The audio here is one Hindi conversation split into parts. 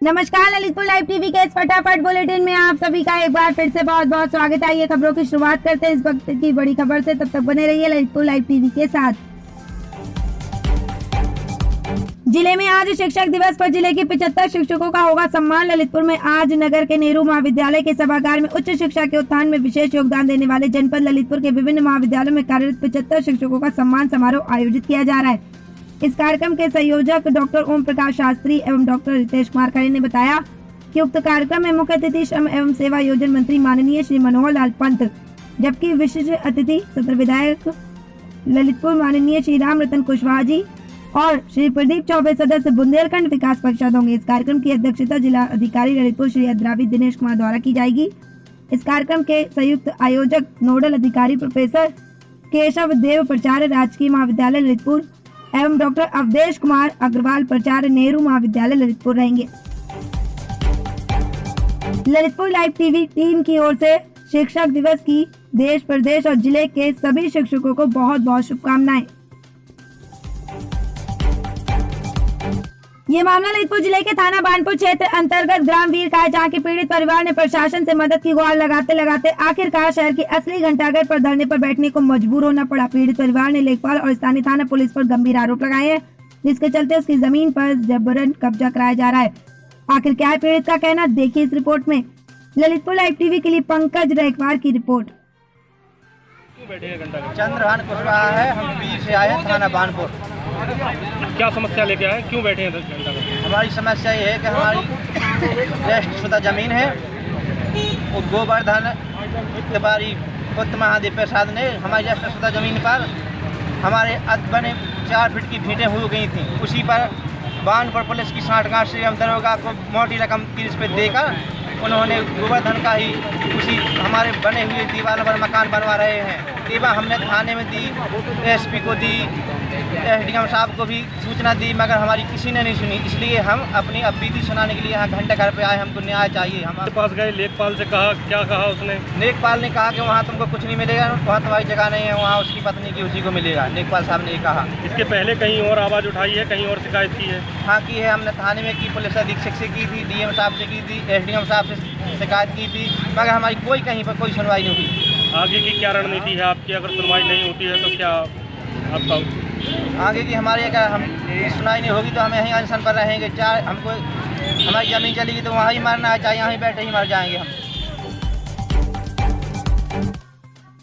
नमस्कार, ललितपुर लाइव टीवी के इस फटाफट बुलेटिन में आप सभी का एक बार फिर से बहुत बहुत स्वागत है। ये खबरों की शुरुआत करते हैं इस वक्त की बड़ी खबर से। तब तक बने रहिए ललितपुर लाइव टीवी के साथ। जिले में आज शिक्षक दिवस पर जिले के 75 शिक्षकों का होगा सम्मान। ललितपुर में आज नगर के नेहरू महाविद्यालय के सभागार में उच्च शिक्षा के उत्थान में विशेष योगदान देने वाले जनपद ललितपुर के विभिन्न महाविद्यालयों में कार्यरत 75 शिक्षकों का सम्मान समारोह आयोजित किया जा रहा है। इस कार्यक्रम के संयोजक डॉक्टर ओम प्रकाश शास्त्री एवं डॉक्टर रितेश कुमार खरे ने बताया कि उक्त कार्यक्रम में मुख्य अतिथि श्रम एवं सेवा योजना मंत्री माननीय श्री मनोहर लाल पंत, जबकि विशिष्ट अतिथि सत्र विधायक ललितपुर माननीय श्री राम रतन कुशवाहा जी और श्री प्रदीप चौबे सदस्य बुंदेलखंड विकास परिषद होंगे। इस कार्यक्रम की अध्यक्षता जिला अधिकारी ललितपुर श्री अद्रावी दिनेश कुमार द्वारा की जाएगी। इस कार्यक्रम के संयुक्त आयोजक नोडल अधिकारी प्रोफेसर केशव देव प्राचार्य राजकीय महाविद्यालय ललितपुर एवं डॉक्टर अवधेश कुमार अग्रवाल प्राचार्य नेहरू महाविद्यालय ललितपुर रहेंगे। ललितपुर लाइव टीवी टीम की ओर से शिक्षक दिवस की देश प्रदेश और जिले के सभी शिक्षकों को बहुत बहुत शुभकामनाएं। ये मामला ललितपुर जिले के थाना बानपुर क्षेत्र अंतर्गत ग्राम वीर का है, जहाँ के पीड़ित परिवार ने प्रशासन से मदद की गुहार लगाते लगाते आखिरकार शहर की असली घंटाघर पर धरने पर बैठने को मजबूर होना पड़ा। पीड़ित परिवार ने लेखपाल और स्थानीय थाना पुलिस पर गंभीर आरोप लगाए हैं, जिसके चलते उसकी जमीन पर जबरन कब्जा कराया जा रहा है। आखिर क्या है पीड़ित का कहना, देखिए इस रिपोर्ट में। ललितपुर लाइव टीवी के लिए पंकज रैकवार की रिपोर्ट। चंद्रभान कुशवाहा है, हम बीच से आए हैं थाना बानपुर। क्या समस्या लेके आए, क्यों बैठे हैं 10 घंटा? हमारी समस्या ये है कि हमारी रजिस्ट्रशुदा जमीन है, वो गोवर्धन तिवारी पुत्र महादेव प्रसाद ने हमारी रजिस्ट्रशुदा जमीन पर हमारे बने 4 फीट की भीटें हो गई थी। उसी पर बानपुर पुलिस की साठगांठ से हम दरोगा को मोटी रकम 30 रुपये देकर उन्होंने गोवर्धन का ही उसी हमारे बने हुए दीवार पर मकान बनवा रहे हैं। एवं हमने थाने में दी, एसपी को दी, एसडीएम साहब को भी सूचना दी, मगर हमारी किसी ने नहीं सुनी। इसलिए हम अपनी अब बीती सुनाने के लिए यहाँ घंटे घर पे आए। हमको न्याय चाहिए। हमारे पास गए, लेखपाल से कहा, क्या कहा उसने? लेखपाल ने कहा कि वहाँ तुमको कुछ नहीं मिलेगा, वहाँ तुम्हारी जगह नहीं है, वहाँ उसकी पत्नी की उसी को मिलेगा। लेखपाल साहब ने ये कहा। इसके पहले कहीं और आवाज़ उठाई है, कहीं और शिकायत की है? हाँ की है, हमने थाने में की, पुलिस अधीक्षक से की थी, डीएम साहब से की थी, एसडीएम साहब से शिकायत की थी, मगर हमारी कोई कहीं पर कोई सुनवाई नहीं हुई। आगे की क्या रणनीति है आपकी? अगर सुनवाई नहीं होती है तो क्या आपका आगे की हमारी अगर हम सुनाई नहीं होगी तो हम यहीं अनशन पर रहेंगे। चाहे हमको हमारी ज़मीन चलेगी तो वहाँ ही मरना है, चाहे यहीं बैठे ही मर जाएंगे हम।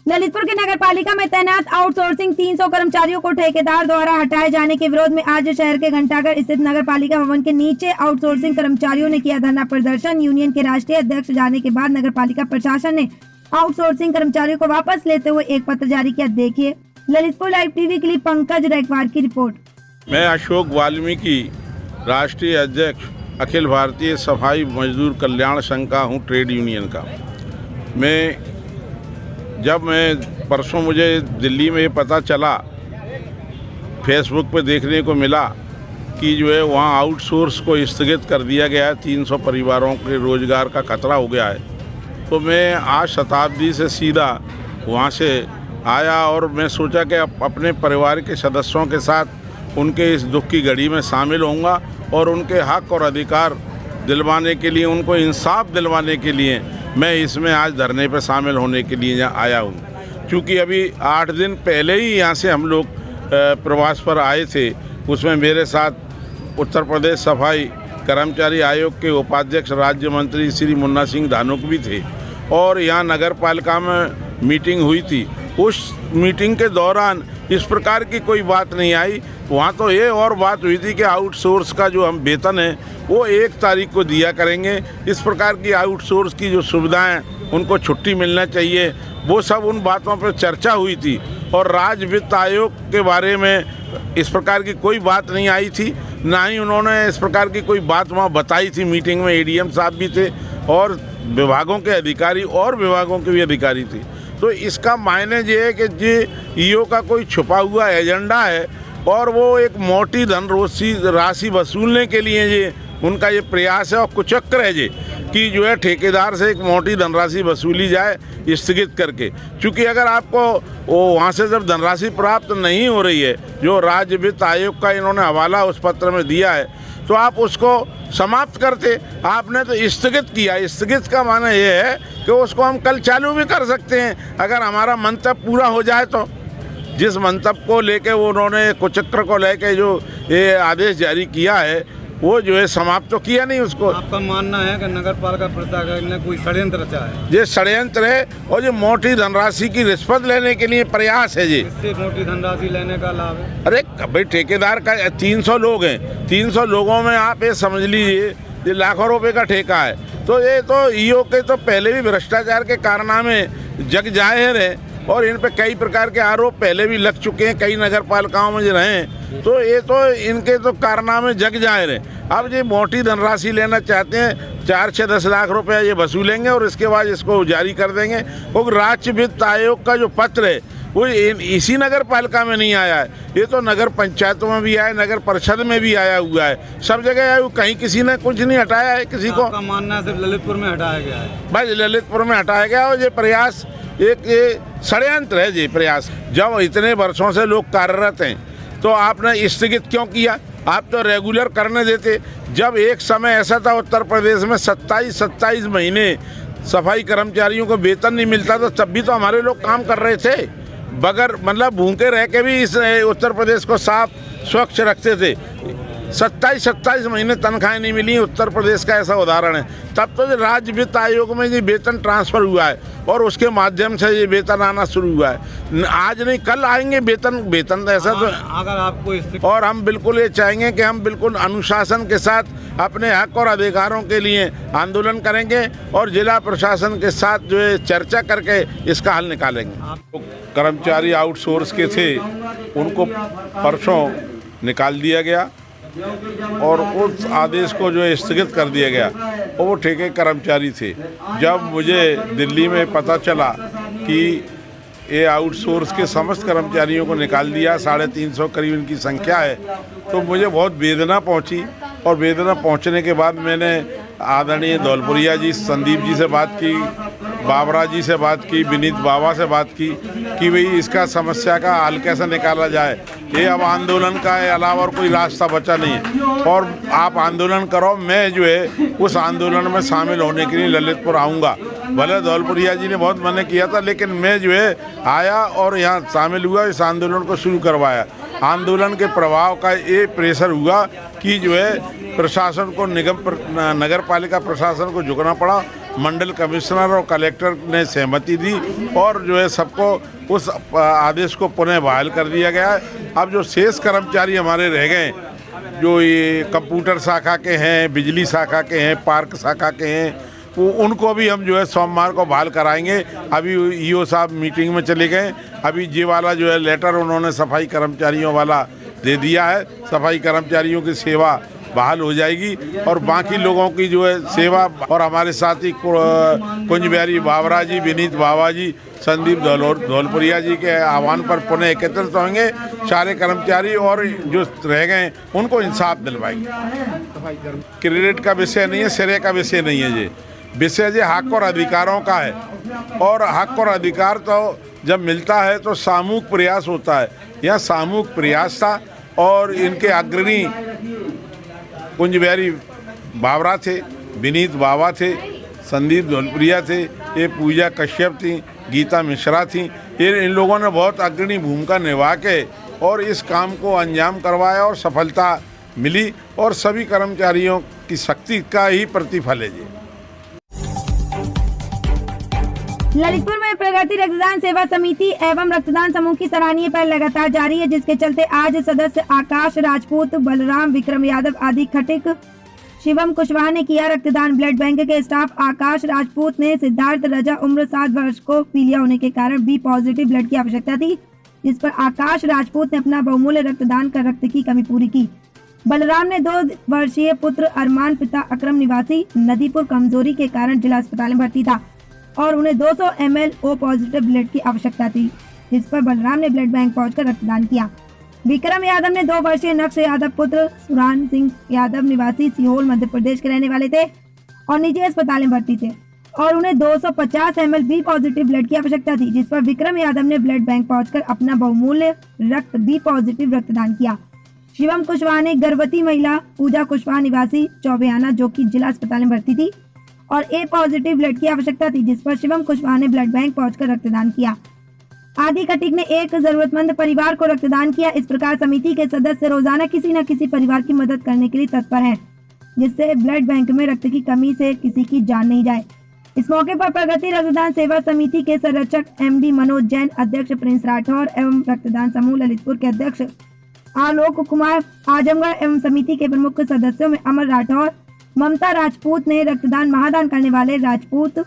ललितपुर के नगर पालिका में तैनात आउटसोर्सिंग 300 कर्मचारियों को ठेकेदार द्वारा हटाए जाने के विरोध में आज शहर के घंटाघर स्थित नगर पालिका भवन के नीचे आउटसोर्सिंग कर्मचारियों ने किया धरना प्रदर्शन। यूनियन के राष्ट्रीय अध्यक्ष जाने के बाद नगर पालिका प्रशासन ने आउटसोर्सिंग कर्मचारियों को वापस लेते हुए एक पत्र जारी किया। देखिए ललितपुर लाइव टीवी के लिए पंकज रैकवार की रिपोर्ट। मैं अशोक वाल्मीकि, राष्ट्रीय अध्यक्ष अखिल भारतीय सफाई मजदूर कल्याण संघ का हूँ, ट्रेड यूनियन का। मैं परसों मुझे दिल्ली में ये पता चला, फेसबुक पे देखने को मिला कि जो है वहाँ आउटसोर्स को स्थगित कर दिया गया है, 300 परिवारों के रोजगार का खतरा हो गया है। तो मैं आज शताब्दी से सीधा वहाँ से आया और मैं सोचा कि अपने परिवार के सदस्यों के साथ उनके इस दुख की घड़ी में शामिल होऊंगा और उनके हक और अधिकार दिलवाने के लिए, उनको इंसाफ दिलवाने के लिए मैं इसमें आज धरने पर शामिल होने के लिए यहाँ आया हूँ। क्योंकि अभी 8 दिन पहले ही यहाँ से हम लोग प्रवास पर आए थे। उसमें मेरे साथ उत्तर प्रदेश सफाई कर्मचारी आयोग के उपाध्यक्ष राज्य मंत्री श्री मुन्ना सिंह धानुक भी थे और यहाँ नगर पालिका में मीटिंग हुई थी। उस मीटिंग के दौरान इस प्रकार की कोई बात नहीं आई। वहाँ तो ये और बात हुई थी कि आउटसोर्स का जो हम वेतन है वो 1 तारीख को दिया करेंगे। इस प्रकार की आउटसोर्स की जो सुविधाएं, उनको छुट्टी मिलना चाहिए, वो सब उन बातों पर चर्चा हुई थी। और राज्य वित्त आयोग के बारे में इस प्रकार की कोई बात नहीं आई थी, ना ही उन्होंने इस प्रकार की कोई बात वहाँ बताई थी। मीटिंग में एडीएम साहब भी थे और विभागों के अधिकारी और विभागों के भी अधिकारी थे। तो इसका मायने ये है कि ये ईओ का कोई छुपा हुआ एजेंडा है और वो एक मोटी राशि वसूलने के लिए ये उनका ये प्रयास है और कुचक्र है ये कि जो है ठेकेदार से एक मोटी धनराशि वसूली जाए स्थगित करके। क्योंकि अगर आपको वो वहाँ से जब धनराशि प्राप्त नहीं हो रही है, जो राज्य वित्त आयोग का इन्होंने हवाला उस पत्र में दिया है, तो आप उसको समाप्त करते। आपने तो स्थगित किया। स्थगित का माना ये है कि उसको हम कल चालू भी कर सकते हैं अगर हमारा मंतव्य पूरा हो जाए तो। जिस मंतव्य को लेके वो उन्होंने कुचक्र को लेके जो ये आदेश जारी किया है वो जो है समाप्त तो किया नहीं उसको। आपका मानना है कि नगर पालिका प्रशासन ने कोई षड्यंत्र रचा है? ये षड्यंत्र है और ये मोटी धनराशि की रिश्वत लेने के लिए प्रयास है। जी इससे मोटी धनराशि लेने का लाभ है? अरे भाई ठेकेदार का 300 लोग हैं, 300 लोगों में आप ये समझ लीजिए ये लाखों रुपए का ठेका है। तो ये तो ईओ के तो पहले भी भ्रष्टाचार के कारनामे जग जाहिर है और इन पे कई प्रकार के आरोप पहले भी लग चुके हैं कई नगर पालिकाओं में जो रहे। तो ये तो इनके तो कारनामे जग जाहिर है। अब ये मोटी धनराशि लेना चाहते हैं, 4-6-10 लाख रुपए ये वसूलेंगे और इसके बाद इसको जारी कर देंगे। क्योंकि राज्य वित्त आयोग का जो पत्र है वो इसी नगर पालिका में नहीं आया है, ये तो नगर पंचायतों में भी आया, नगर परिषद में भी आया हुआ है, सब जगह आया। कहीं किसी ने कुछ नहीं हटाया है किसी को। आपका मानना है सिर्फ ललितपुर में हटाया गया है? भाई ललितपुर में हटाया गया और ये प्रयास एक ये षड्यंत्र है। जी प्रयास जब इतने वर्षों से लोग कार्यरत हैं तो आपने स्थगित क्यों किया? आप तो रेगुलर करने देते। जब एक समय ऐसा था उत्तर प्रदेश में 27 महीने सफाई कर्मचारियों को वेतन नहीं मिलता तो तब भी तो हमारे लोग काम कर रहे थे बगैर मतलब भूखे रह के भी इस उत्तर प्रदेश को साफ स्वच्छ रखते थे। 27 महीने तनख्वाहें नहीं मिली, उत्तर प्रदेश का ऐसा उदाहरण है। तब तो राज्य वित्त आयोग में ये वेतन ट्रांसफ़र हुआ है और उसके माध्यम से ये वेतन आना शुरू हुआ है। आज नहीं कल आएंगे वेतन ऐसा तो। अगर आपको और हम बिल्कुल ये चाहेंगे कि हम बिल्कुल अनुशासन के साथ अपने हक और अधिकारों के लिए आंदोलन करेंगे और जिला प्रशासन के साथ जो है चर्चा करके इसका हल निकालेंगे। कर्मचारी आउटसोर्स के थे उनको परसों निकाल दिया गया और उस आदेश को जो है स्थगित कर दिया गया और वो ठेके कर्मचारी थे। जब मुझे दिल्ली में पता चला कि ये आउटसोर्स के समस्त कर्मचारियों को निकाल दिया, 350 करीब इनकी संख्या है, तो मुझे बहुत वेदना पहुंची। और वेदना पहुंचने के बाद मैंने आदरणीय धौलपुरिया जी, संदीप जी से बात की, बाबरा जी से बात की, विनीत बाबा से बात की कि भाई इसका समस्या का हल कैसे निकाला जाए। ये अब आंदोलन का अलावा और कोई रास्ता बचा नहीं है और आप आंदोलन करो, मैं जो है उस आंदोलन में शामिल होने के लिए ललितपुर आऊँगा। भले धौलपुरिया जी ने बहुत मना किया था लेकिन मैं जो है आया और यहाँ शामिल हुआ, इस आंदोलन को शुरू करवाया। आंदोलन के प्रभाव का ये प्रेशर हुआ कि जो है प्रशासन को नगर पालिका प्रशासन को झुकना पड़ा। मंडल कमिश्नर और कलेक्टर ने सहमति दी और जो है सबको उस आदेश को पुनः बहाल कर दिया गया है। अब जो शेष कर्मचारी हमारे रह गए, जो ये कंप्यूटर शाखा के हैं, बिजली शाखा के हैं, पार्क शाखा के हैं, वो उनको भी हम जो है सोमवार को बहाल कराएंगे। अभी ईओ साहब मीटिंग में चले गए, अभी ये वाला जो है लेटर उन्होंने सफाई कर्मचारियों वाला दे दिया है। सफाई कर्मचारियों की सेवा बहाल हो जाएगी और बाकी लोगों की जो है सेवा। और हमारे साथी कुंज बिहारी बाबरा जी, विनीत बाबा जी, संदीप धौलपुरिया जी के आह्वान पर पुनः एकत्रित होंगे सारे कर्मचारी और जो रह गए उनको इंसाफ दिलवाएंगे। क्रेडिट का विषय नहीं है, श्रेय का विषय नहीं है, ये विषय जो हक और अधिकारों का है। और हक और अधिकार तो जब मिलता है तो सामूहिक प्रयास होता है। यह सामूहिक प्रयास था और इनके अग्रणी कुंज बिहारी बाबरा थे, विनीत बाबा थे, संदीप धौलपुरिया थे, ये पूजा कश्यप थी, गीता मिश्रा थी। इन लोगों ने बहुत अग्रणी भूमिका निभा के और इस काम को अंजाम करवाया और सफलता मिली और सभी कर्मचारियों की शक्ति का ही प्रतिफल है जी। ललितपुर में प्रगति रक्तदान सेवा समिति एवं रक्तदान समूह की सराहनीय पहल लगातार जारी है, जिसके चलते आज सदस्य आकाश राजपूत, बलराम विक्रम यादव आदि खटिक, शिवम कुशवाहा ने किया रक्तदान। ब्लड बैंक के स्टाफ आकाश राजपूत ने सिद्धार्थ रजा उम्र 7 वर्ष को पीलिया होने के कारण बी पॉजिटिव ब्लड की आवश्यकता थी, जिस पर आकाश राजपूत ने अपना बहुमूल्य रक्तदान कर रक्त की कमी पूरी की। बलराम ने 2 वर्षीय पुत्र अरमान, पिता अक्रम निवासी नदीपुर, कमजोरी के कारण जिला अस्पताल में भर्ती था और उन्हें 200 ml ओ पॉजिटिव ब्लड की आवश्यकता थी, जिस पर बलराम ने ब्लड बैंक पहुंचकर रक्तदान किया। विक्रम यादव ने 2 वर्षीय नक्श यादव पुत्र सुरान सिंह यादव निवासी सीहोर मध्य प्रदेश के रहने वाले थे और निजी अस्पताल में भर्ती थे और उन्हें 250 ml बी पॉजिटिव ब्लड की आवश्यकता थी, जिस पर विक्रम यादव ने ब्लड बैंक पहुंचकर अपना बहुमूल्य रक्त बी पॉजिटिव रक्तदान किया। शिवम कुशवाहा ने गर्भवती महिला पूजा कुशवाहा निवासी चौबेआना जो कि जिला अस्पताल में भर्ती थी और ए पॉजिटिव ब्लड की आवश्यकता थी, जिस पर शिवम कुशवाहा ने ब्लड बैंक पहुंचकर रक्तदान किया। आदि खटीक ने एक जरूरतमंद परिवार को रक्तदान किया। इस प्रकार समिति के सदस्य रोजाना किसी न किसी परिवार की मदद करने के लिए तत्पर हैं, जिससे ब्लड बैंक में रक्त की कमी से किसी की जान नहीं जाए। इस मौके पर प्रगति रक्तदान सेवा समिति के संरक्षक एमडी मनोज जैन, अध्यक्ष प्रिंस राठौर एवं रक्तदान समूह ललितपुर के अध्यक्ष आलोक कुमार आजमगढ़ एवं समिति के प्रमुख सदस्यों में अमर राठौर, ममता राजपूत ने रक्तदान महादान करने वाले राजपूत,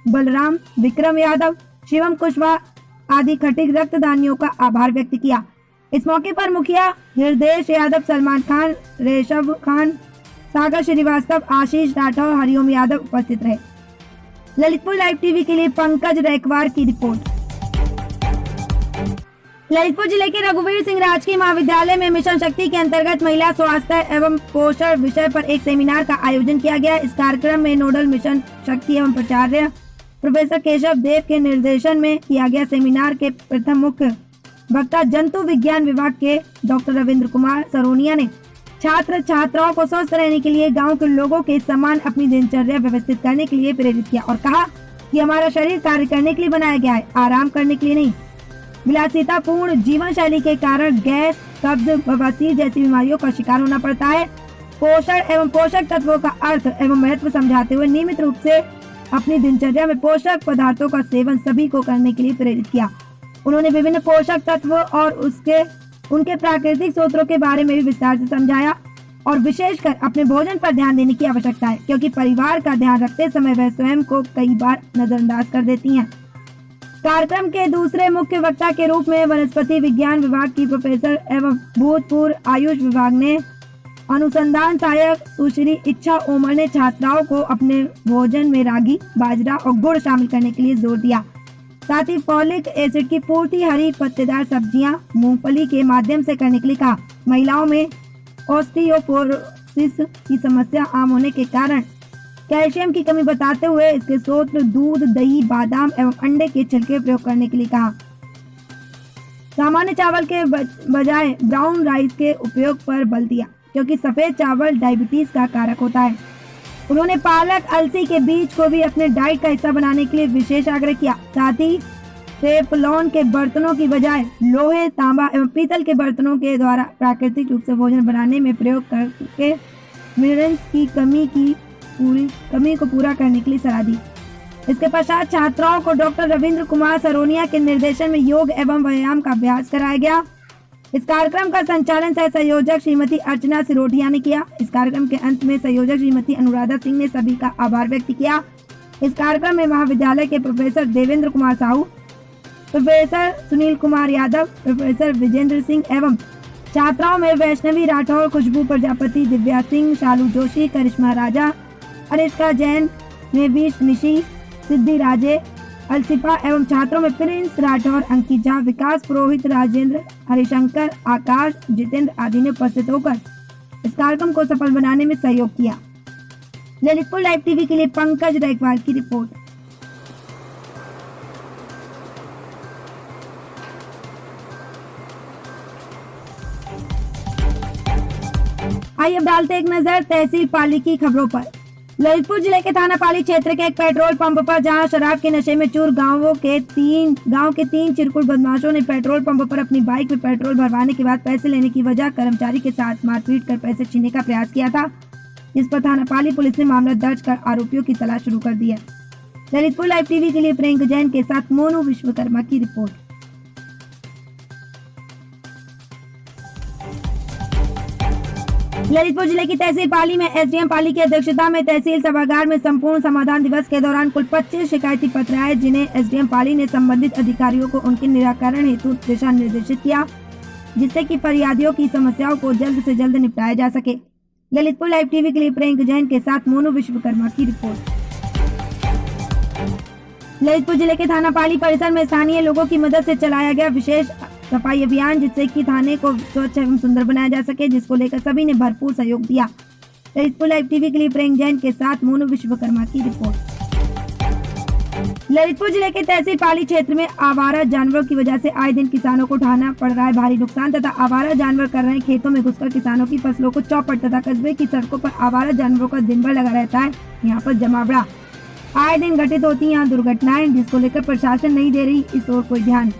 बलराम, विक्रम यादव, शिवम कुशवाहा आदि खटीक रक्तदानियों का आभार व्यक्त किया। इस मौके पर मुखिया हृदय यादव, सलमान खान, रेशव खान, सागर श्रीवास्तव, आशीष राठौर, हरिओम यादव उपस्थित रहे। ललितपुर लाइव टीवी के लिए पंकज रैकवार की रिपोर्ट। ललितपुर जिले के रघुवीर सिंह राजकीय महाविद्यालय में मिशन शक्ति के अंतर्गत महिला स्वास्थ्य एवं पोषण विषय पर एक सेमिनार का आयोजन किया गया। इस कार्यक्रम में नोडल मिशन शक्ति एवं प्राचार्य प्रोफेसर केशव देव के निर्देशन में किया गया। सेमिनार के प्रथम मुख्य वक्ता जंतु विज्ञान विभाग के डॉक्टर रविंद्र कुमार सरोनिया ने छात्र छात्राओं को स्वस्थ रहने के लिए गांव के लोगों के समान अपनी दिनचर्या व्यवस्थित करने के लिए प्रेरित किया और कहा कि हमारा शरीर कार्य करने के लिए बनाया गया है, आराम करने के लिए नहीं। विलासितापूर्ण जीवन शैली के कारण गैस, कब्ज, बवासीर जैसी बीमारियों का शिकार होना पड़ता है। पोषण एवं पोषक तत्वों का अर्थ एवं महत्व समझाते हुए नियमित रूप से अपनी दिनचर्या में पोषक पदार्थों का सेवन सभी को करने के लिए प्रेरित किया। उन्होंने विभिन्न पोषक तत्व और उनके प्राकृतिक स्रोतों के बारे में भी विस्तार से समझाया और विशेषकर अपने भोजन पर ध्यान देने की आवश्यकता है, क्योंकि परिवार का ध्यान रखते समय वह स्वयं को कई बार नजरअंदाज कर देती हैं। कार्यक्रम के दूसरे मुख्य वक्ता के रूप में वनस्पति विज्ञान विभाग की प्रोफेसर एवं भूतपूर्व आयुष विभाग ने अनुसंधान सहायक सुश्री इच्छा ओमर ने छात्राओं को अपने भोजन में रागी, बाजरा और गुड़ शामिल करने के लिए जोर दिया। साथ ही फॉलिक एसिड की पूर्ति हरी पत्तेदार सब्जियां, मूंगफली के माध्यम से करने के लिए कहा। महिलाओं में ऑस्टियोपोरोसिस की समस्या आम होने के कारण कैल्शियम की कमी बताते हुए इसके स्रोत दूध, दही, बादाम एवं अंडे के छिलके प्रयोग करने के लिए कहा। सामान्य चावल के बजाय ब्राउन राइस के उपयोग पर बल दिया, क्योंकि सफेद चावल डायबिटीज का कारक होता है। उन्होंने पालक, अलसी के बीज को भी अपने डाइट का हिस्सा बनाने के लिए विशेष आग्रह किया। साथ ही टेफलॉन के बर्तनों की बजाय लोहे, तांबा एवं पीतल के बर्तनों के द्वारा प्राकृतिक रूप से भोजन बनाने में प्रयोग करके मिनरल्स की कमी को पूरा करने के लिए सलाह दी। इसके पश्चात छात्राओं को डॉक्टर रविंद्र कुमार सरोनिया के निर्देशन में योग एवं व्यायाम का अभ्यास कराया गया। इस कार्यक्रम का संचालन सह संयोजक श्रीमती अर्चना सिरोठिया ने किया। इस कार्यक्रम के अंत में संयोजक श्रीमती अनुराधा सिंह ने सभी का आभार व्यक्त किया। इस कार्यक्रम में महाविद्यालय के professor Devendra Kumar Sahu, professor Sunil Kumar Yadav, professor Vijendra Singh एवं छात्राओं में वैष्णवी राठौर, खुशबू प्रजापति, दिव्या सिंह, शालू जोशी, करिश्मा राजा, अनिष्का जैन, नेविश निशी, सिद्धि राजे, अलसिफा एवं छात्रों में प्रिंस राठौर, अंकित झा, विकास पुरोहित, राजेंद्र, हरिशंकर, आकाश, जितेंद्र आदि ने उपस्थित होकर इस कार्यक्रम को सफल बनाने में सहयोग किया। ललितपुर लाइव टीवी के लिए पंकज रैकवार की रिपोर्ट। आइए अब डालते एक नजर तहसील पाली की खबरों पर। ललितपुर जिले के थाना पाली क्षेत्र के एक पेट्रोल पंप पर जहां शराब के नशे में चूर गांव के तीन चिरकुट बदमाशों ने पेट्रोल पंप पर अपनी बाइक में पेट्रोल भरवाने के बाद पैसे लेने की वजह कर्मचारी के साथ मारपीट कर पैसे छीनने का प्रयास किया था, जिस पर थाना पाली पुलिस ने मामला दर्ज कर आरोपियों की तलाश शुरू कर दी है। ललितपुर लाइव टीवी के लिए प्रियंक जैन के साथ मोनू विश्वकर्मा की रिपोर्ट। ललितपुर जिले की तहसील पाली में एसडीएम पाली की अध्यक्षता में तहसील सभागार में संपूर्ण समाधान दिवस के दौरान कुल 25 शिकायती पत्र आए, जिन्हें एसडीएम पाली ने संबंधित अधिकारियों को उनके निराकरण हेतु दिशा निर्देशित किया, जिससे कि फरियादियों की समस्याओं को जल्द से जल्द निपटाया जा सके। ललितपुर लाइव टीवी के लिए प्रियंक जैन के साथ मोनू विश्वकर्मा की रिपोर्ट। ललितपुर जिले के थाना पाली परिसर में स्थानीय लोगों की मदद से चलाया गया विशेष सफाई अभियान, जिससे कि थाने को स्वच्छ एवं सुंदर बनाया जा सके, जिसको लेकर सभी ने भरपूर सहयोग दिया। ललितपुर लाइव टीवी के लिए प्रियंक जैन के साथ मोनू विश्वकर्मा की रिपोर्ट। ललितपुर जिले के तहसील पाली क्षेत्र में आवारा जानवरों की वजह से आए दिन किसानों को उठाना पड़ रहा है भारी नुकसान तथा आवारा जानवर कर रहे हैं खेतों में घुसकर किसानों की फसलों को चौपट तथा कस्बे की सड़कों पर आवारा जानवरों का दिन भर लगा रहता है। यहाँ पर जमावड़ा आए दिन घटित होती यहाँ दुर्घटनाएं, जिसको लेकर प्रशासन नहीं दे रही इस ओर कोई ध्यान।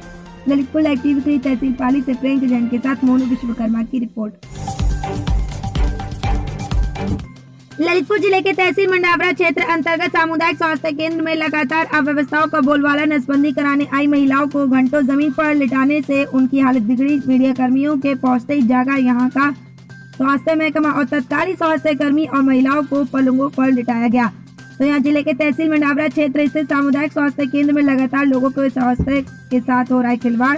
ललितपुर लाइव टीवी के लिए तहसील पाली से प्रियंक जैन के साथ मोनू विश्वकर्मा की रिपोर्ट। ललितपुर जिले के तहसील मंडावरा क्षेत्र अंतर्गत सामुदायिक स्वास्थ्य केंद्र में लगातार अव्यवस्थाओं का बोलबाला नसबंदी कराने आई महिलाओं को घंटों जमीन पर लिटाने से उनकी हालत बिगड़ी। मीडिया कर्मियों के पहुंचते ही जागा यहाँ का स्वास्थ्य महकमा और तत्कालीन स्वास्थ्य कर्मी और महिलाओं को पलंगों पर लिटाया गया। तो यहाँ जिले के तहसील मंडावरा क्षेत्र स्थित सामुदायिक स्वास्थ्य केंद्र में लगातार लोगों के स्वास्थ्य के साथ हो रहा है खिलवाड़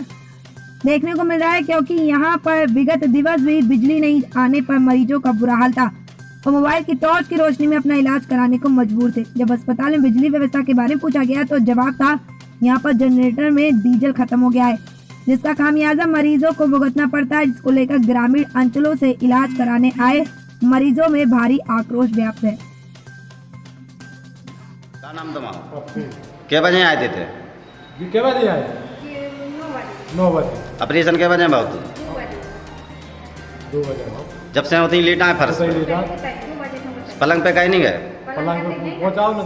देखने को मिल रहा है, क्योंकि यहाँ पर विगत दिवस भी बिजली नहीं आने पर मरीजों का बुरा हाल था और मोबाइल की टॉर्च की रोशनी में अपना इलाज कराने को मजबूर थे। जब अस्पताल में बिजली व्यवस्था के बारे में पूछा गया तो जवाब था यहाँ पर जनरेटर में डीजल खत्म हो गया है, जिसका खामियाजा मरीजों को भुगतना पड़ता है, जिसको लेकर ग्रामीण अंचलों से इलाज कराने आए मरीजों में भारी आक्रोश व्याप्त है। क्या नाम तुम्हारा? क्या बजे आए थे? क्या बजे आए? 9 बजे। ऑपरेशन के बजे बहुत? 2 बजे। जब से होती लेटा है फर्श पे? पलंग पे कहीं नहीं गए? पलंग पे पहुंचाओ न।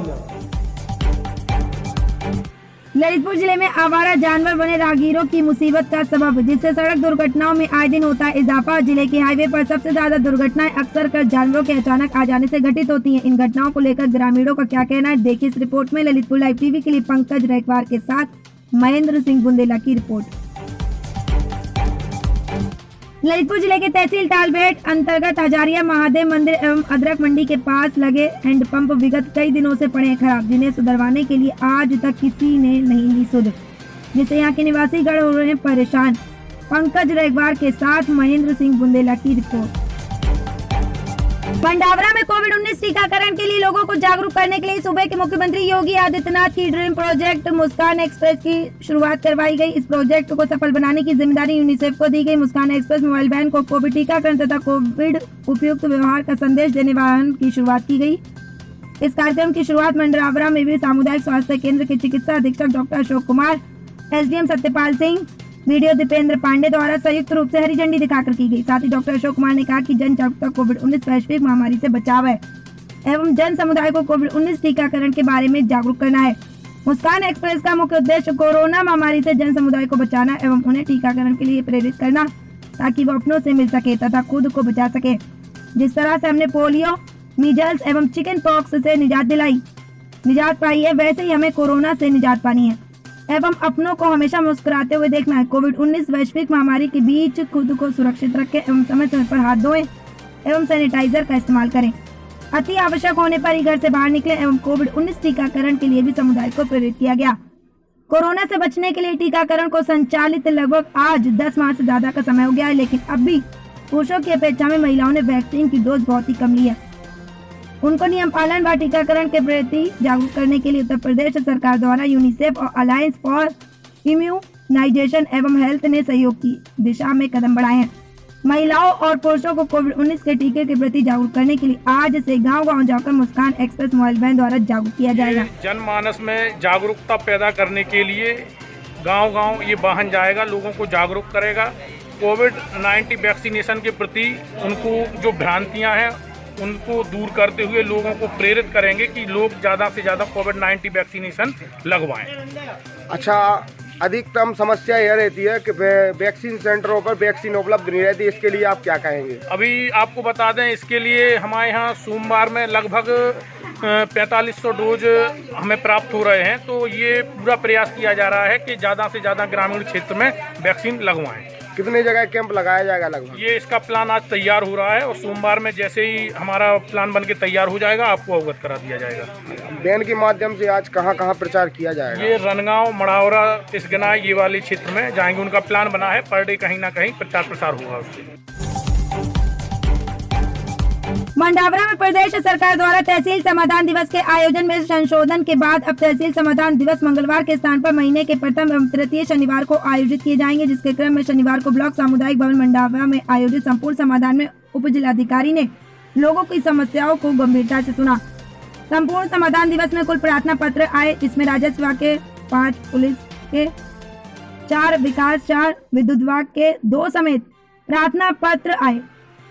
ललितपुर जिले में आवारा जानवर बने राहगीरों की मुसीबत का सबब, जिससे सड़क दुर्घटनाओं में आए दिन होता है इजाफा। जिले के हाईवे पर सबसे ज्यादा दुर्घटनाएं अक्सर कर जानवरों के अचानक आ जाने से घटित होती हैं। इन घटनाओं को लेकर ग्रामीणों का क्या कहना है, देखिए इस रिपोर्ट में। ललितपुर लाइव टीवी के लिए पंकज रैकवार के साथ महेंद्र सिंह बुंदेला की रिपोर्ट। ललितपुर जिले के तहसील तालबेट अंतर्गत हजारिया महादेव मंदिर एवं अदरक मंडी के पास लगे हैंडपंप विगत कई दिनों से पड़े हैं खराब, जिन्हें सुधरवाने के लिए आज तक किसी ने नहीं ली सुध, जिससे यहाँ के निवासी गढ़ हो रहे हैं परेशान। पंकज रैकवार के साथ महेंद्र सिंह बुंदेला की रिपोर्ट। मंडावरा में कोविड-19 टीकाकरण के लिए लोगों को जागरूक करने के लिए सूबे के मुख्यमंत्री योगी आदित्यनाथ की ड्रीम प्रोजेक्ट मुस्कान एक्सप्रेस की शुरुआत करवाई गई। इस प्रोजेक्ट को सफल बनाने की जिम्मेदारी यूनिसेफ को दी गई। मुस्कान एक्सप्रेस मोबाइल वैन को कोविड टीकाकरण तथा कोविड उपयुक्त व्यवहार का संदेश देने वाहन की शुरुआत की गई। इस कार्यक्रम की शुरुआत मंडावरा में भी सामुदायिक स्वास्थ्य केंद्र के चिकित्सा अधीक्षक doctor Ashok Kumar, SDM Satyapal Singh, BDO Dipendra Pandey द्वारा संयुक्त रूप से हरी झंडी दिखाकर की गई। साथ ही डॉक्टर अशोक कुमार ने कहा कि जन जागरूकता कोविड-19 वैश्विक महामारी से बचाव है एवं जन समुदाय को कोविड-19 टीकाकरण के बारे में जागरूक करना है। मुस्कान एक्सप्रेस का मुख्य उद्देश्य कोरोना महामारी से जन समुदाय को बचाना एवं उन्हें टीकाकरण के लिए प्रेरित करना, ताकि वो अपनों से मिल सके तथा खुद को बचा सके। जिस तरह से हमने पोलियो, मीजल्स एवं चिकन पॉक्स से निजात पाई है, वैसे ही हमें कोरोना से निजात पानी है एवं अपनों को हमेशा मुस्कुराते हुए देखना है। कोविड-19 वैश्विक महामारी के बीच खुद को सुरक्षित रखें एवं समय समय पर हाथ धोएं एवं सैनिटाइजर का इस्तेमाल करें। अति आवश्यक होने पर ही घर से बाहर निकलें एवं कोविड-19 टीकाकरण के लिए भी समुदाय को प्रेरित किया गया। कोरोना से बचने के लिए टीकाकरण को संचालित लगभग आज 10 माह से ज्यादा का समय हो गया है, लेकिन अब भी पुरुषों की अपेक्षा में महिलाओं ने वैक्सीन की डोज बहुत ही कम ली है। उनको नियम पालन व टीकाकरण के प्रति जागरूक करने के लिए उत्तर प्रदेश सरकार द्वारा यूनिसेफ और अलायंस फॉर इम्यूनाइजेशन एवं हेल्थ ने सहयोग की दिशा में कदम बढ़ाए हैं। महिलाओं और पुरुषों को कोविड-19 के टीके के प्रति जागरूक करने के लिए आज से गांव-गांव जाकर मुस्कान एक्सप्रेस मोबाइल वैन द्वारा जागरूक किया जाएगा। जनमानस में जागरूकता पैदा करने के लिए गांव-गांव ये वाहन जाएगा, लोगों को जागरूक करेगा। कोविड-19 वैक्सीनेशन के प्रति उनको जो भ्रांतियां हैं उनको दूर करते हुए लोगों को प्रेरित करेंगे कि लोग ज़्यादा से ज़्यादा कोविड-19 वैक्सीनेशन लगवाएं। अच्छा, अधिकतम समस्या यह रहती है कि वैक्सीन सेंटरों पर वैक्सीन उपलब्ध नहीं रहती, इसके लिए आप क्या कहेंगे? अभी आपको बता दें, इसके लिए हमारे यहाँ सोमवार में लगभग 4500 डोज हमें प्राप्त हो रहे हैं। तो ये पूरा प्रयास किया जा रहा है कि ज़्यादा से ज़्यादा ग्रामीण क्षेत्र में वैक्सीन लगवाएं। कितने जगह कैंप लगाया जाएगा लगभग? ये इसका प्लान आज तैयार हो रहा है और सोमवार में जैसे ही हमारा प्लान बनके तैयार हो जाएगा आपको अवगत करा दिया जाएगा। वैन के माध्यम से आज कहाँ कहाँ प्रचार किया जाएगा? ये रनगांव, मढ़ावरा, तिसगना, ये वाले क्षेत्र में जाएंगे। उनका प्लान बना है, पर डे कहीं ना कहीं प्रचार प्रसार होगा उससे। मंडावरा में प्रदेश सरकार द्वारा तहसील समाधान दिवस के आयोजन में संशोधन के बाद अब तहसील समाधान दिवस मंगलवार के स्थान पर महीने के प्रथम एवं तृतीय शनिवार को आयोजित किए जाएंगे, जिसके क्रम में शनिवार को ब्लॉक सामुदायिक भवन मंडावरा में आयोजित संपूर्ण समाधान में उप जिलाधिकारी ने लोगों की समस्याओं को गंभीरता से सुना। संपूर्ण समाधान दिवस में कुल प्रार्थना पत्र आए, जिसमें राजस्व विभाग के 5, पुलिस के 4, विकास 4, विद्युत विभाग के 2 समेत प्रार्थना पत्र आए।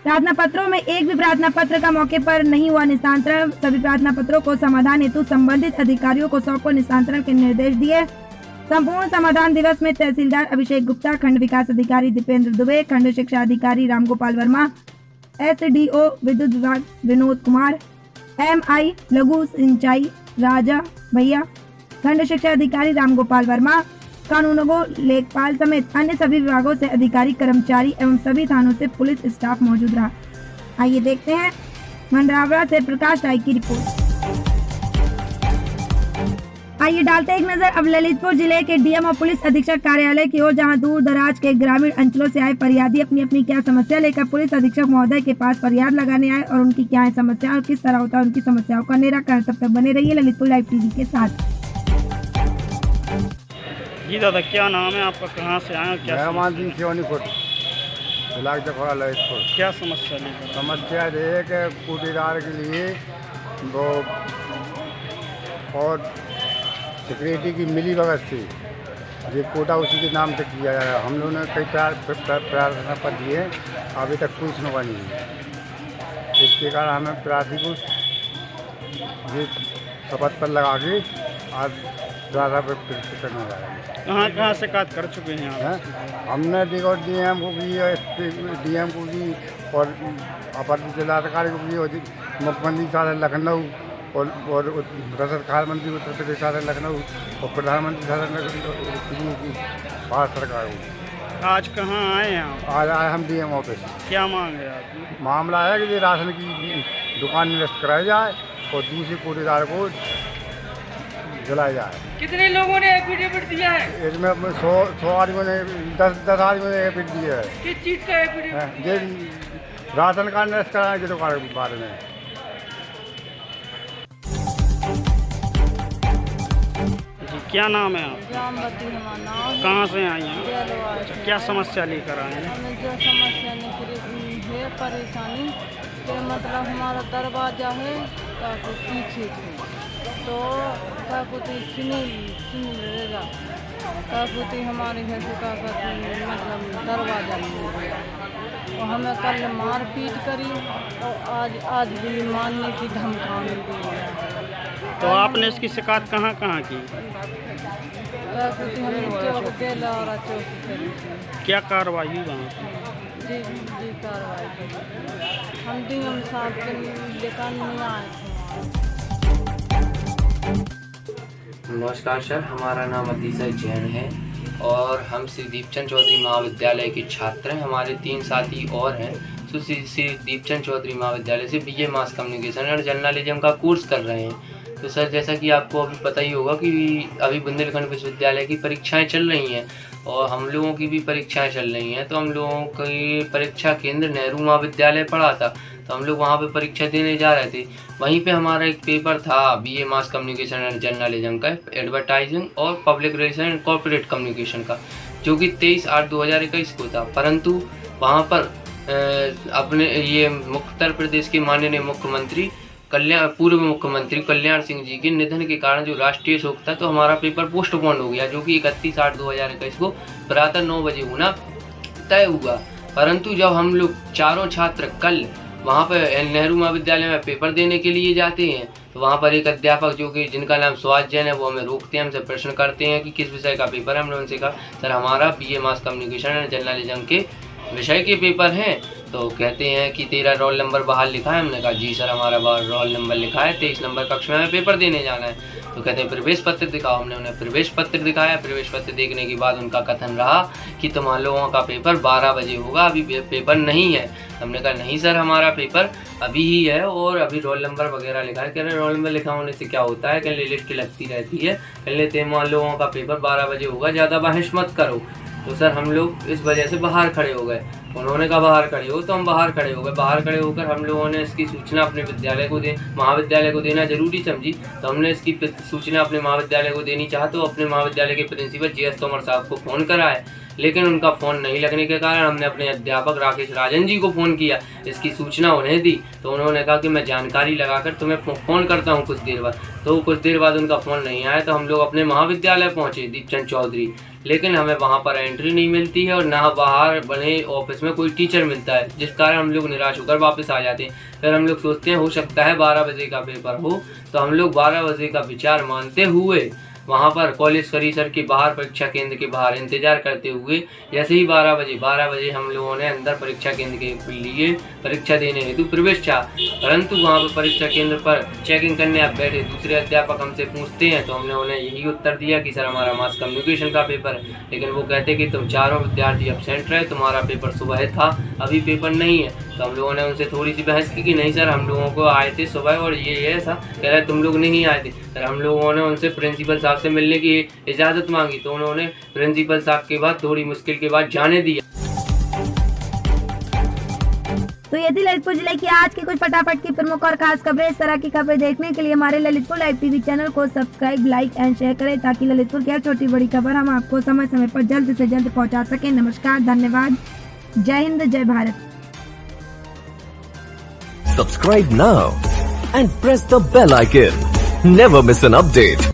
प्रार्थना पत्रों में एक भी प्रार्थना पत्र का मौके पर नहीं हुआ निस्तारण। सभी प्रार्थना पत्रों को समाधान हेतु संबंधित अधिकारियों को सौंपकर निस्तारण के निर्देश दिए। संपूर्ण समाधान दिवस में तहसीलदार अभिषेक गुप्ता, खंड विकास अधिकारी दीपेंद्र दुबे, खंड शिक्षा अधिकारी रामगोपाल वर्मा, SDO विद्युत विभाग विनोद कुमार, MI लघु सिंचाई राजा भैया, खंड शिक्षा अधिकारी रामगोपाल वर्मा, कानूनगो लेखपाल समेत अन्य सभी विभागों से अधिकारी, कर्मचारी एवं सभी थानों से पुलिस स्टाफ मौजूद रहा। आइए देखते हैं मंडरावरा से प्रकाश राय की रिपोर्ट। आइए डालते एक नजर अब ललितपुर जिले के DM और पुलिस अधीक्षक कार्यालय की ओर, जहां दूर दराज के ग्रामीण अंचलों से आए फरियादी अपनी अपनी क्या समस्या लेकर पुलिस अधीक्षक महोदय के पास फरियाद लगाने आए और उनकी क्या है समस्या और किस तरह होता है उनकी समस्याओं का निराकरण। तब तक बने रहिए ललितपुर लाइव TV के साथ। जी दादा, क्या नाम है आपका, कहाँ से आए और क्या मेहमान सिवनीपुर ब्लाक जखौरा ललितपुर। क्या समस्या लेकर? समस्या ये है कि कूटीदार के लिए वो और सिक्योरिटी की मिली भगत थी, ये कोटा उसी के नाम से किया जा रहा है। हम लोगों ने कई प्रार्थना पत्र दिए, अभी तक कोई सुनवाई नहीं है। इसके कारण हमें प्रार्थी को ये शपथ पर लगा के आज ज़्यादा करने जा रहे हैं। कहाँ शिकायत कर चुके हैं आप? हमने देखो DM को भी, DM को भी और अपर जिलाधिकारी को भी, और मुख्यमंत्री सारे लखनऊ और रसद खाद्य मंत्री उत्तर प्रदेश सारे लखनऊ और प्रधानमंत्री सारे भारत सरकार को। आज कहाँ आए हैं आप? आज आए हम DM ऑफिस। क्या मांग है आपकी? मामला है कि ये राशन की दुकान निरस्त कराई जाए और दूसरे कूटीदार को जलाया जाए। कितने लोगों ने एफिडेविट दिया है? इसमें 100 आदमियों ने 10 आदमियों ने एफिडेविट दिया है। किस चीज़ का एफिडेविट? ये राशन कार्ड निरस्त कराने की दुकान के बारे में। जी, क्या नाम है आप? रामवती हमारा नाम। कहाँ से आई हैं? जलवाड़। क्या समस्या लेकर आए हैं? हमें जो समस्या निकली है परेशानी के मतलब हमारा दरवाजा है ताकि पीछे से तो काकुती सुनी रहेगा, काकुती हमारे घर से का मतलब दरवाजा नहीं है और हमें कल मार पीट करी और आज भी मारने की धमकाने दी। तो आपने इसकी शिकायत कहाँ की? काकुती हमने चौक देला और चौक करी। क्या कार्रवाई हुई वहाँ? जी कार्रवाई करी। हम DM साहब के लेकर नहीं आए थे। नमस्कार सर, हमारा नाम अतिशय जैन है और हम श्री दीपचंद चौधरी महाविद्यालय के छात्र हैं। हमारे 3 साथी और हैं जो श्री दीपचंद चौधरी महाविद्यालय से BA मास कम्युनिकेशन और जर्नलिज्म का कोर्स कर रहे हैं। तो सर, जैसा कि आपको अभी पता ही होगा कि अभी बुंदेलखंड विश्वविद्यालय की परीक्षाएं चल रही हैं और हम लोगों की भी परीक्षाएं चल रही हैं। तो हम लोगों की परीक्षा केंद्र नेहरू महाविद्यालय पड़ा था, तो हम लोग वहाँ पे परीक्षा देने जा रहे थे। वहीं पे हमारा एक पेपर था BA mass communication and journalism का, एडवर्टाइजिंग और public relation and corporate communication का, जो कि 23/8/2021 को था। परंतु वहाँ पर अपने ये उत्तर प्रदेश के माननीय मुख्यमंत्री पूर्व मुख्यमंत्री कल्याण सिंह जी के निधन के कारण जो राष्ट्रीय शोक था, तो हमारा पेपर पोस्टपोन हो गया, जो कि 31/8/2021 को प्रातः 9 बजे होना तय हुआ। परंतु जब हम लोग चारों छात्र कल वहाँ पर नेहरू महाविद्यालय में पेपर देने के लिए जाते हैं, तो वहाँ पर एक अध्यापक जो कि जिनका नाम सुभाष जैन है, वो हमें रोकते हैं, हमसे प्रश्न करते हैं कि किस विषय का पेपर है। हमने उनसे कहा सर हमारा BA mass communication and journalism के विषय के पेपर हैं। तो कहते हैं कि तेरा रोल नंबर बाहर लिखा है। हमने कहा जी सर हमारा रोल नंबर लिखा है, 23 नंबर कक्षा में पेपर देने जाना है। तो कहते हैं प्रवेश पत्र दिखाओ। हमने उन्हें प्रवेश पत्र दिखाया। प्रवेश पत्र देखने के बाद उनका कथन रहा कि तुम लोगों का पेपर 12 बजे होगा, अभी पेपर नहीं है। हमने कहा नहीं सर हमारा पेपर अभी ही है और अभी रोल नंबर वगैरह लिखा है। कह रहे रोल नंबर लिखा होने से क्या होता है, कह लिस्ट लगती रहती है, कह लेते हैं लोगों का पेपर 12 बजे होगा, ज़्यादा बहस मत करो। तो सर हम लोग इस वजह से बाहर खड़े हो गए। उन्होंने कहा बाहर खड़े हो, तो हम बाहर खड़े हो गए। बाहर खड़े होकर हम लोगों ने इसकी सूचना अपने महाविद्यालय को देना जरूरी समझी, तो हमने इसकी सूचना अपने महाविद्यालय को देनी चाहा, तो अपने महाविद्यालय के प्रिंसिपल JS तोमर साहब को फ़ोन कराया, लेकिन उनका फ़ोन नहीं लगने के कारण हमने अपने अध्यापक राकेश राजन जी को फ़ोन किया, इसकी सूचना उन्हें दी, तो उन्होंने कहा कि मैं जानकारी लगाकर तुम्हें फ़ोन करता हूं कुछ देर बाद। तो कुछ देर बाद उनका फ़ोन नहीं आया, तो हम लोग अपने महाविद्यालय पहुंचे दीपचंद चौधरी, लेकिन हमें वहां पर एंट्री नहीं मिलती है और ना बाहर बने ऑफिस में कोई टीचर मिलता है, जिस कारण हम लोग निराश होकर वापस आ जाते हैं। फिर हम लोग सोचते हैं हो सकता है 12 बजे का पेपर हो, तो हम लोग 12 बजे का विचार मानते हुए वहाँ पर कॉलेज परिसर के बाहर परीक्षा केंद्र के बाहर इंतजार करते हुए जैसे ही 12 बजे हम लोगों ने अंदर परीक्षा केंद्र के लिए परीक्षा देने हेतु प्रवेश चाहा, परंतु वहाँ पर परीक्षा केंद्र पर चेकिंग करने आप बैठे दूसरे अध्यापक हमसे पूछते हैं, तो हमने उन्हें यही उत्तर दिया कि सर हमारा मास कम्युनिकेशन का पेपर है, लेकिन वो कहते कि तुम चारों विद्यार्थी एब्सेंट रहे, तुम्हारा पेपर सुबह था, अभी पेपर नहीं है। तो हम लोगों ने उनसे थोड़ी सी बहस की कि नहीं सर हम लोगों को आए थे सुबह और ये ऐसा कह रहे तुम लोग नहीं आए थे। सर हम लोगों ने उनसे प्रिंसिपल साहब से मिलने की इजाज़त मांगी, तो उन्होंने प्रिंसिपल साहब के बाद थोड़ी मुश्किल के बाद जाने दिया। तो ये थी ललितपुर जिले की आज की कुछ फटाफट की प्रमुख और खास खबरें। इस तरह की खबरें देखने के लिए हमारे ललितपुर लाइव टीवी चैनल को सब्सक्राइब, लाइक एंड शेयर करें, ताकि ललितपुर की हर छोटी बड़ी खबर हम आपको समय समय पर जल्द से जल्द पहुंचा सकें। नमस्कार, धन्यवाद, जय हिंद, जय Bharat. Subscribe now and press the bell icon. Never miss an update.